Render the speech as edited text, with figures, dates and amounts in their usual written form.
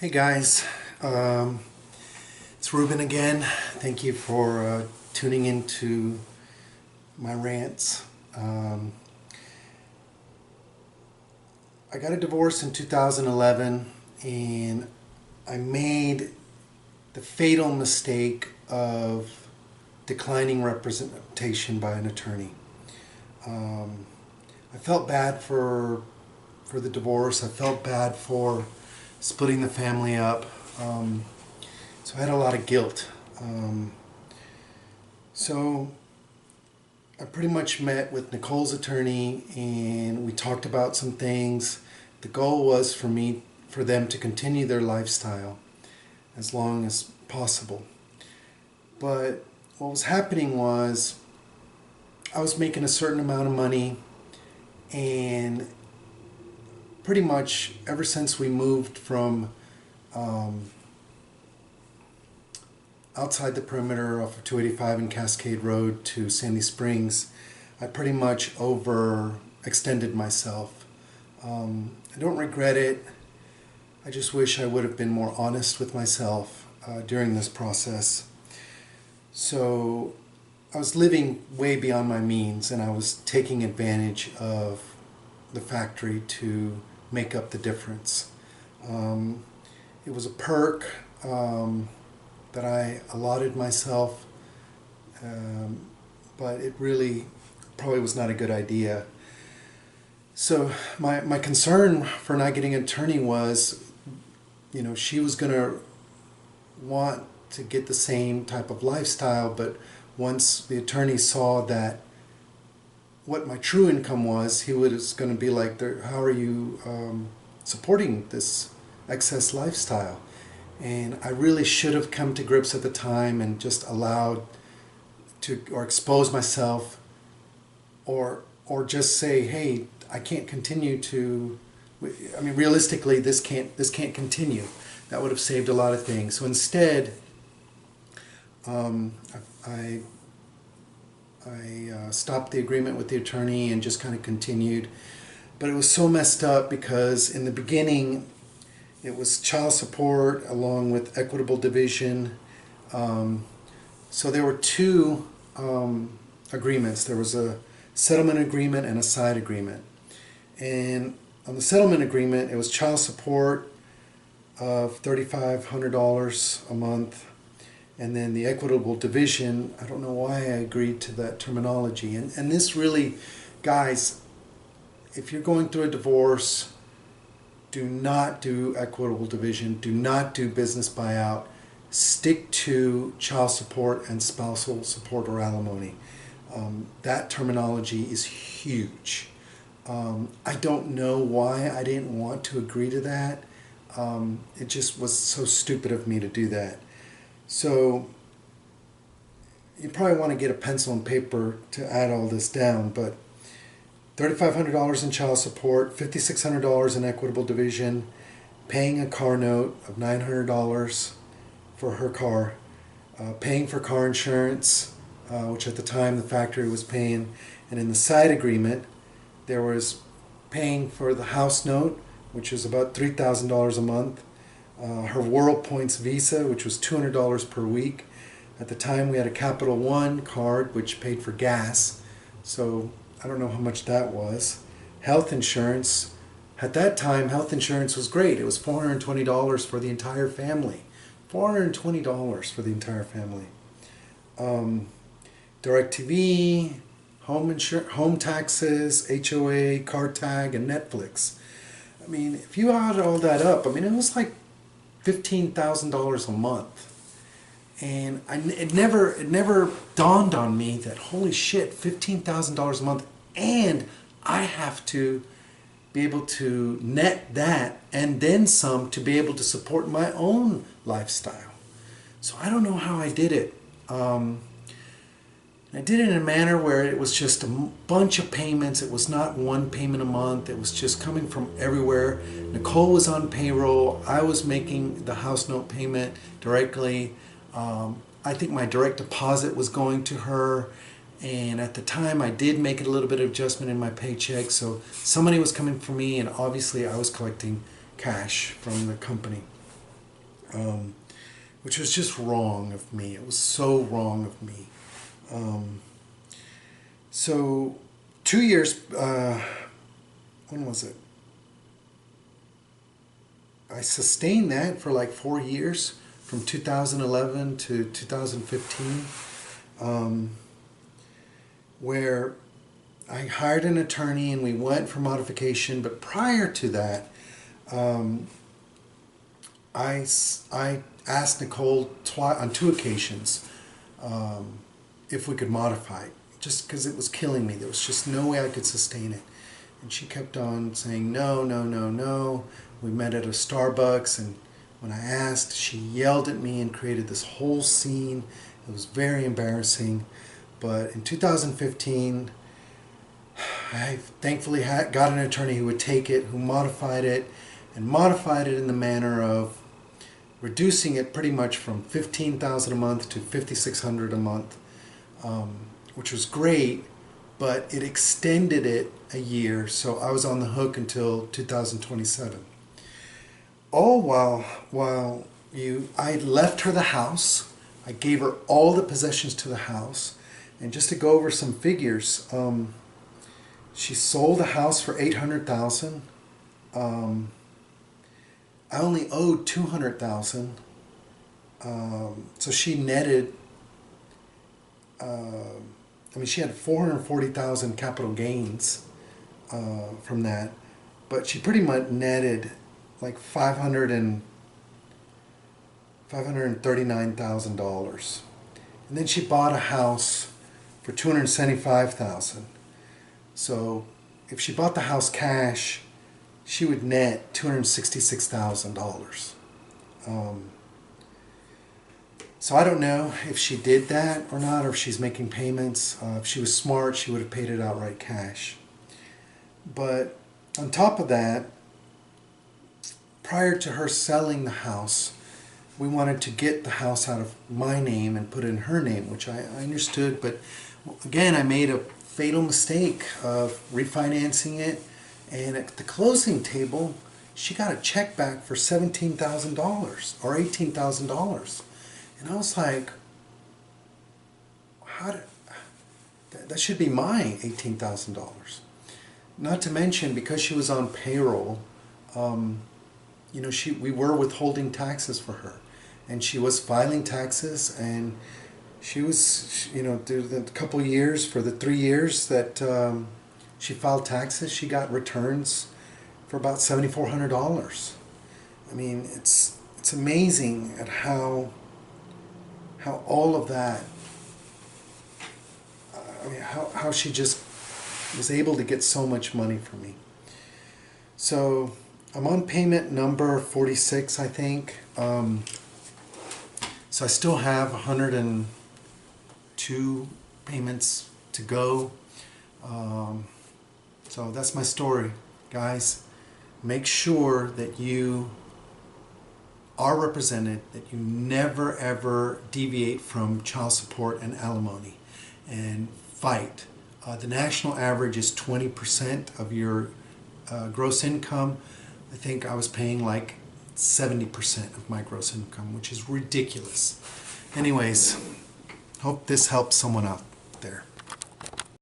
Hey guys, it's Ruben again. Thank you for tuning into my rants. I got a divorce in 2011 and I made the fatal mistake of declining representation by an attorney. I felt bad for the divorce. I felt bad for splitting the family up. So I had a lot of guilt. So I pretty much met with Nicole's attorney and we talked about some things. The goal was for them to continue their lifestyle as long as possible. But what was happening was I was making a certain amount of money, and pretty much ever since we moved from outside the perimeter off of 285 and Cascade Road to Sandy Springs, I pretty much overextended myself. I don't regret it. I just wish I would have been more honest with myself during this process. So I was living way beyond my means, and I was taking advantage of the factory to make up the difference. It was a perk that I allotted myself, but it really probably was not a good idea. So my concern for not getting an attorney was, she was going to want to get the same type of lifestyle, but once the attorney saw that what my true income was, he was going to be like, how are you supporting this excess lifestyle? And I really should have come to grips at the time and just allowed to, or expose myself, or just say, hey, I can't continue to, realistically, this can't continue. That would have saved a lot of things. So instead, I stopped the agreement with the attorney and just kind of continued. But it was so messed up because in the beginning it was child support along with equitable division. So there were two agreements. There was a settlement agreement and a side agreement. And on the settlement agreement, it was child support of $3,500 a month. And then the equitable division, I don't know why I agreed to that terminology. And this really, guys, if you're going through a divorce, do not do equitable division. Do not do business buyout. Stick to child support and spousal support or alimony. That terminology is huge. I don't know why I didn't want to agree to that. It just was so stupid of me to do that. So you probably want to get a pencil and paper to add all this down, but $3,500 in child support, $5,600 in equitable division, paying a car note of $900 for her car, paying for car insurance, which at the time the factory was paying, and in the side agreement there was paying for the house note, which was about $3,000 a month, her World Points Visa, which was $200 per week. At the time we had a Capital One card which paid for gas, so I don't know how much that was. Health insurance. At that time, health insurance was great. It was $420 for the entire family. $420 for the entire family. DirecTV, home taxes, HOA, car tag, and Netflix. If you add all that up, it was like $15,000 a month. And it never dawned on me that, holy shit, $15,000 a month, and I have to be able to net that and then some to be able to support my own lifestyle. So I don't know how I did it. I did it in a manner where it was just a bunch of payments. It was not one payment a month. It was just coming from everywhere. Nicole was on payroll. I was making the house note payment directly. I think my direct deposit was going to her, and at the time I did make a little bit of adjustment in my paycheck, so some money was coming from me, and obviously I was collecting cash from the company. which was just wrong of me. It was so wrong of me. So 2 years, when was it? I sustained that for like 4 years, from 2011 to 2015, where I hired an attorney and we went for modification. But prior to that, I asked Nicole on 2 occasions if we could modify it, just because it was killing me. There was just no way I could sustain it. And she kept on saying, no, no, no, no. We met at a Starbucks, and when I asked, she yelled at me and created this whole scene. It was very embarrassing. But in 2015, I thankfully got an attorney who would take it, who modified it, and modified it in the manner of reducing it pretty much from $15,000 a month to $5,600 a month, which was great, but it extended it a year, so I was on the hook until 2027. All while I left her the house. I gave her all the possessions to the house, and just to go over some figures, she sold the house for $800,000. I only owed $200,000, so she netted. She had $440,000 capital gains from that, but she pretty much netted like $539,000, and then she bought a house for $275,000. So if she bought the house cash, she would net $266,000. So I don't know if she did that or not, or if she's making payments. If she was smart, she would have paid it outright cash. But on top of that, prior to her selling the house, we wanted to get the house out of my name and put it in her name, which I understood. But again, I made a fatal mistake of refinancing it. And at the closing table, she got a check back for $17,000 or $18,000. And I was like, that should be my $18,000. Not to mention, because she was on payroll, we were withholding taxes for her, and she was filing taxes, and she was, through the couple years, for the 3 years that she filed taxes, she got returns for about $7,400. I mean, it's amazing at how all of that, how she just was able to get so much money from me. So I'm on payment number 46, I think. So I still have 102 payments to go. So that's my story, guys. Make sure that you are represented, that you never ever deviate from child support and alimony, and fight. The national average is 20% of your gross income. I think I was paying like 70% of my gross income, which is ridiculous. Anyways, hope this helps someone out there.